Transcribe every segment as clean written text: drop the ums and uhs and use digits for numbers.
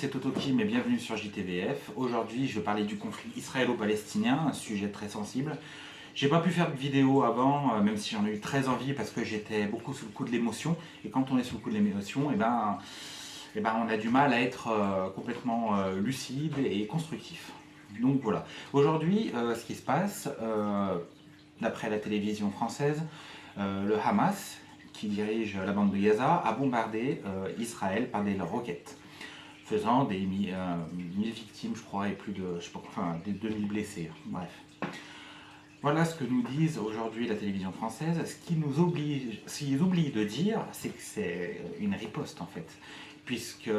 c'est Totokim et bienvenue sur JTVF. Aujourd'hui, je vais parler du conflit israélo-palestinien, un sujet très sensible. J'ai pas pu faire de vidéo avant, même si j'en ai eu très envie parce que j'étais beaucoup sous le coup de l'émotion. Et quand on est sous le coup de l'émotion, on a du mal à être complètement lucide et constructif. Donc voilà. Aujourd'hui, ce qui se passe, d'après la télévision française, le Hamas, qui dirige la bande de Gaza, a bombardé Israël par des roquettes, faisant des 1000 victimes, je crois, et plus de, je sais pas, enfin, des 2000 blessés. Bref. Voilà ce que nous disent aujourd'hui la télévision française. Ce qu'ils oublient de dire, c'est que c'est une riposte en fait, puisque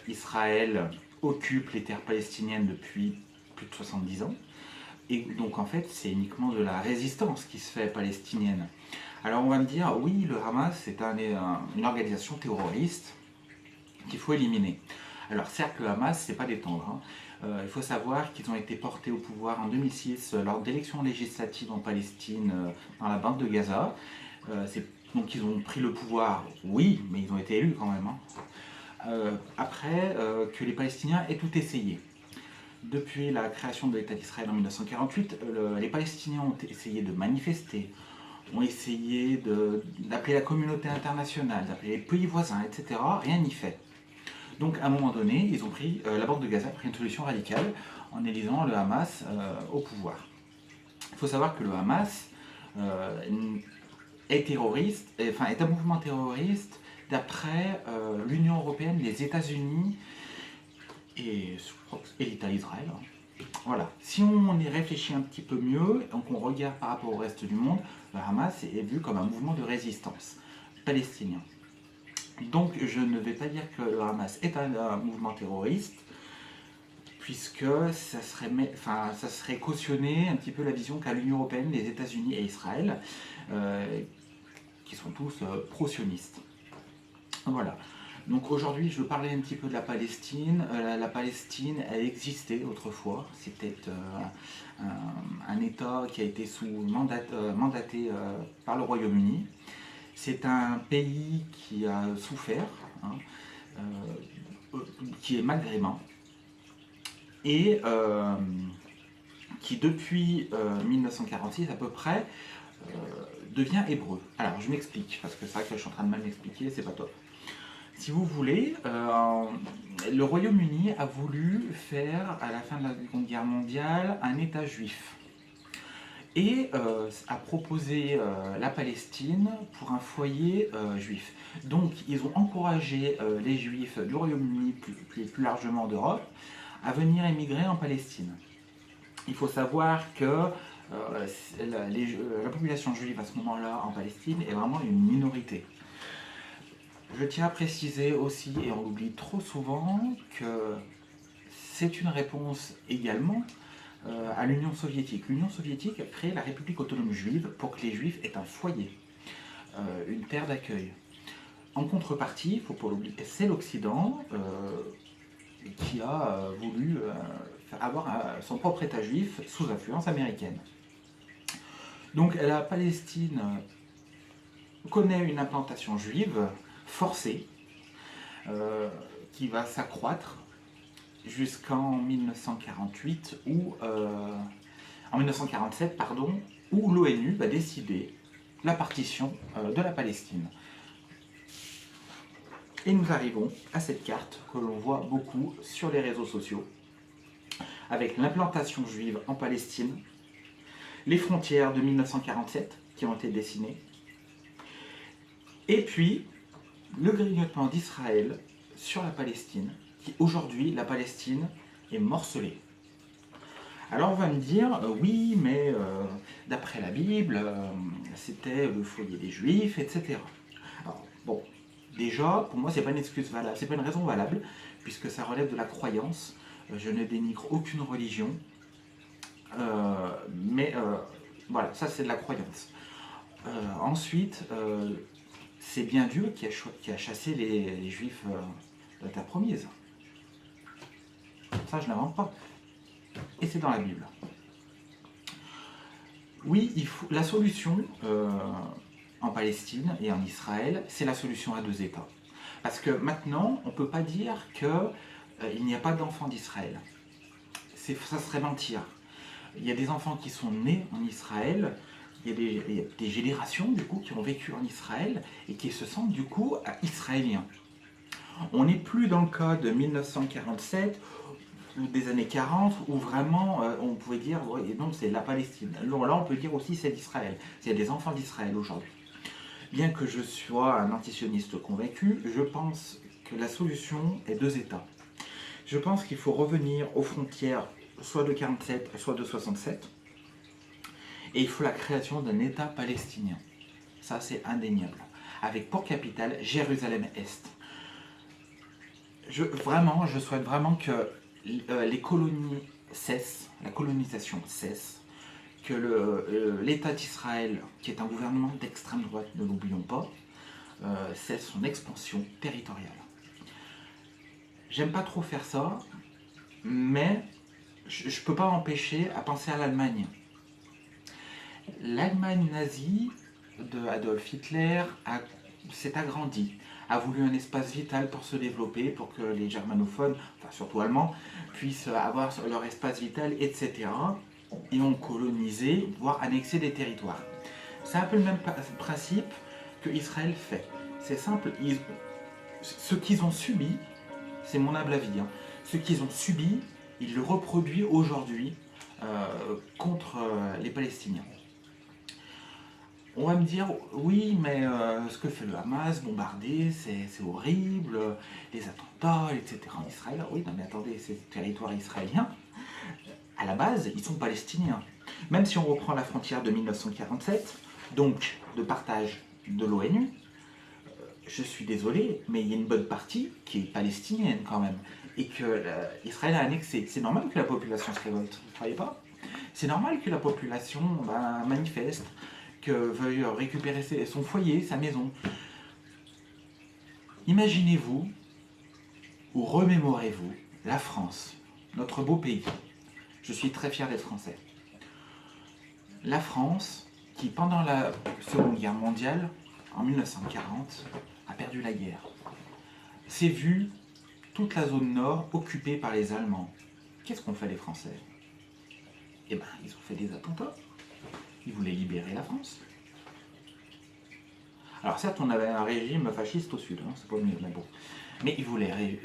Israël occupe les terres palestiniennes depuis plus de 70 ans. Et donc en fait, c'est uniquement de la résistance qui se fait palestinienne. Alors on va me dire, oui, le Hamas c'est une organisation terroriste qu'il faut éliminer. Alors certes, le Hamas, c'est pas des tendres. Il faut savoir qu'ils ont été portés au pouvoir en 2006 lors d'élections législatives en Palestine, dans la bande de Gaza. Donc ils ont pris le pouvoir, oui, mais ils ont été élus quand même. Après que les Palestiniens aient tout essayé. Depuis la création de l'État d'Israël en 1948, les Palestiniens ont essayé de manifester, ont essayé d'appeler la communauté internationale, d'appeler les pays voisins, etc. Rien n'y fait. Donc à un moment donné, ils ont pris, la bande de Gaza a pris une solution radicale en élisant le Hamas au pouvoir. Il faut savoir que le Hamas est terroriste, est un mouvement terroriste d'après l'Union européenne, les États-Unis et l'État d'Israël. Voilà. Si on y réfléchit un petit peu mieux, donc on regarde par rapport au reste du monde, le Hamas est vu comme un mouvement de résistance palestinien. Donc je ne vais pas dire que le Hamas est un mouvement terroriste, puisque ça serait cautionner un petit peu la vision qu'a l'Union européenne, les États-Unis et Israël, qui sont tous pro-sionistes. Voilà. Donc aujourd'hui, je veux parler un petit peu de la Palestine. La Palestine, elle existait autrefois. C'était un État qui a été mandaté par le Royaume-Uni. C'est un pays qui a souffert, qui est maghrébin, et qui depuis 1946 à peu près devient hébreu. Alors je m'explique, parce que c'est vrai que je suis en train de mal m'expliquer, c'est pas top. Si vous voulez, le Royaume-Uni a voulu faire, à la fin de la Seconde Guerre mondiale, un État juif. Et a proposé la Palestine pour un foyer juif. Donc ils ont encouragé les juifs du Royaume-Uni, plus largement d'Europe, à venir émigrer en Palestine. Il faut savoir que la population juive à ce moment-là en Palestine est vraiment une minorité. Je tiens à préciser aussi, et on l'oublie trop souvent, que c'est une réponse également à l'Union soviétique. L'Union soviétique a créé la République autonome juive pour que les juifs aient un foyer, une terre d'accueil. En contrepartie, il ne faut pas l'oublier, c'est l'Occident qui a voulu avoir son propre État juif sous influence américaine. Donc la Palestine connaît une implantation juive forcée qui va s'accroître jusqu'en 1948 en 1947 où l'ONU va décider la partition de la Palestine. Et nous arrivons à cette carte que l'on voit beaucoup sur les réseaux sociaux, avec l'implantation juive en Palestine, les frontières de 1947 qui ont été dessinées, et puis le grignotement d'Israël sur la Palestine, qui aujourd'hui, la Palestine est morcelée. Alors on va me dire, oui, mais d'après la Bible, c'était le foyer des Juifs, etc. Alors bon, déjà, pour moi, c'est pas une excuse valable, c'est pas une raison valable, puisque ça relève de la croyance. Je ne dénigre aucune religion, mais voilà, ça c'est de la croyance. Ensuite, c'est bien Dieu qui a chassé les Juifs de la terre promise. Ça, je n'invente pas. Et c'est dans la Bible. Oui, la solution en Palestine et en Israël, c'est la solution à deux États. Parce que maintenant, on ne peut pas dire que il n'y a pas d'enfants d'Israël. Ça serait mentir. Il y a des enfants qui sont nés en Israël, il y a des générations du coup qui ont vécu en Israël et qui se sentent du coup israéliens. On n'est plus dans le cas de 1947 ou des années 40 où vraiment on pouvait dire ouais, non, c'est la Palestine. Alors là on peut dire aussi c'est d'Israël. Il y a des enfants d'Israël aujourd'hui. Bien que je sois un antisioniste convaincu, je pense que la solution est deux États. Je pense qu'il faut revenir aux frontières soit de 47, soit de 67, et il faut la création d'un État palestinien. Ça, c'est indéniable. Avec pour capitale Jérusalem-Est. Je souhaite vraiment que les colonies cessent, la colonisation cesse, que l'État d'Israël, qui est un gouvernement d'extrême droite, ne l'oublions pas, cesse son expansion territoriale. J'aime pas trop faire ça, mais je ne peux pas m'empêcher à penser à l'Allemagne. L'Allemagne nazie de Adolf Hitler s'est agrandie, a voulu un espace vital pour se développer, pour que les germanophones, enfin surtout allemands, puissent avoir leur espace vital, etc. Et ont colonisé, voire annexé des territoires. C'est un peu le même principe que Israël fait. C'est simple, ce qu'ils ont subi, c'est mon humble avis, hein, ce qu'ils ont subi, ils le reproduisent aujourd'hui contre les Palestiniens. On va me dire, oui, mais ce que fait le Hamas, bombarder, c'est horrible, les attentats, etc. en Israël. Oui, non mais attendez, ces territoires israéliens, à la base, ils sont palestiniens. Même si on reprend la frontière de 1947, donc de partage de l'ONU, je suis désolé, mais il y a une bonne partie qui est palestinienne quand même, et que Israël a annexé. C'est normal que la population se révolte, vous ne croyez pas? C'est normal que la population manifeste, que veuille récupérer son foyer, sa maison. Imaginez-vous, ou remémorez-vous, la France, notre beau pays. Je suis très fier d'être français. La France, qui pendant la Seconde Guerre mondiale, en 1940, a perdu la guerre, s'est vu toute la zone nord occupée par les Allemands. Qu'est-ce qu'ont fait les Français? Eh bien, ils ont fait des attentats. Ils voulaient libérer la France. Alors certes, on avait un régime fasciste au sud, hein, c'est pas mieux, mais bon. Mais ils voulaient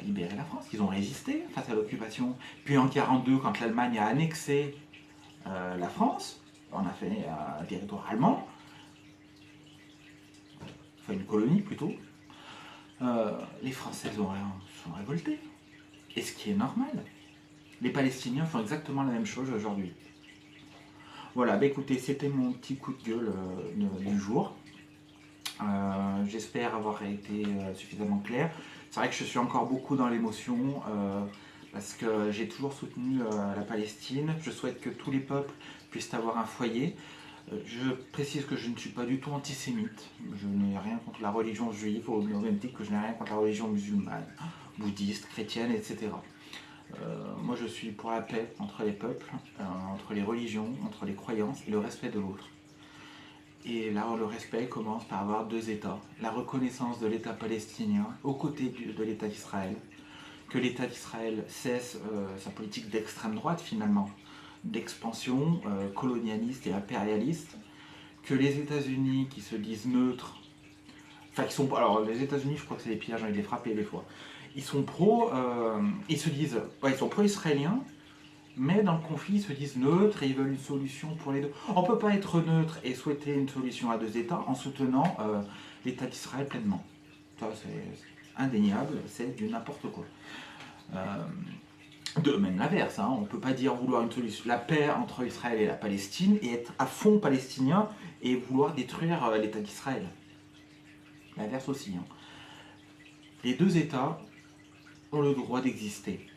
libérer la France. Ils ont résisté face à l'occupation. Puis en 1942, quand l'Allemagne a annexé la France, on a fait un territoire allemand, enfin une colonie plutôt, les Français sont révoltés. Et ce qui est normal. Les Palestiniens font exactement la même chose aujourd'hui. Voilà, bah écoutez, c'était mon petit coup de gueule du jour. J'espère avoir été suffisamment clair. C'est vrai que je suis encore beaucoup dans l'émotion parce que j'ai toujours soutenu la Palestine. Je souhaite que tous les peuples puissent avoir un foyer. Je précise que je ne suis pas du tout antisémite. Je n'ai rien contre la religion juive, au même titre que je n'ai rien contre la religion musulmane, bouddhiste, chrétienne, etc. Moi je suis pour la paix entre les peuples, entre les religions, entre les croyances et le respect de l'autre. Et là, le respect commence par avoir deux États. La reconnaissance de l'État palestinien aux côtés de l'État d'Israël. Que l'État d'Israël cesse sa politique d'extrême droite finalement, d'expansion colonialiste et impérialiste. Que les États-Unis qui se disent neutres, enfin qui sont... Alors les États-Unis, je crois que c'est des pillages, j'ai envie de les frapper des fois. Ils sont ils se disent... Ouais, ils sont pro-israéliens, mais dans le conflit, ils se disent neutres et ils veulent une solution pour les deux. On ne peut pas être neutre et souhaiter une solution à deux États en soutenant l'État d'Israël pleinement. Ça, c'est indéniable, c'est du n'importe quoi. De même l'inverse, hein. On ne peut pas dire vouloir une solution, la paix entre Israël et la Palestine et être à fond palestinien et vouloir détruire l'État d'Israël. L'inverse aussi. Hein. Les deux États ont le droit d'exister.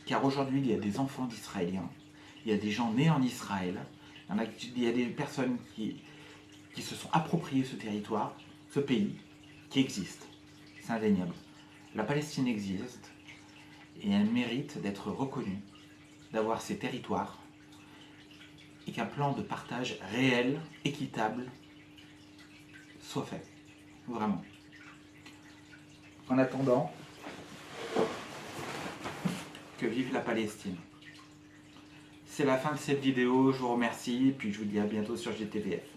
Car aujourd'hui, il y a des enfants d'Israéliens, il y a des gens nés en Israël, il y a des personnes qui se sont appropriées ce territoire, ce pays, qui existe. C'est indéniable. La Palestine existe et elle mérite d'être reconnue, d'avoir ses territoires et qu'un plan de partage réel, équitable, soit fait. Vraiment. En attendant, Que vive la Palestine. C'est la fin de cette vidéo, je vous remercie, puis je vous dis à bientôt sur GTVF.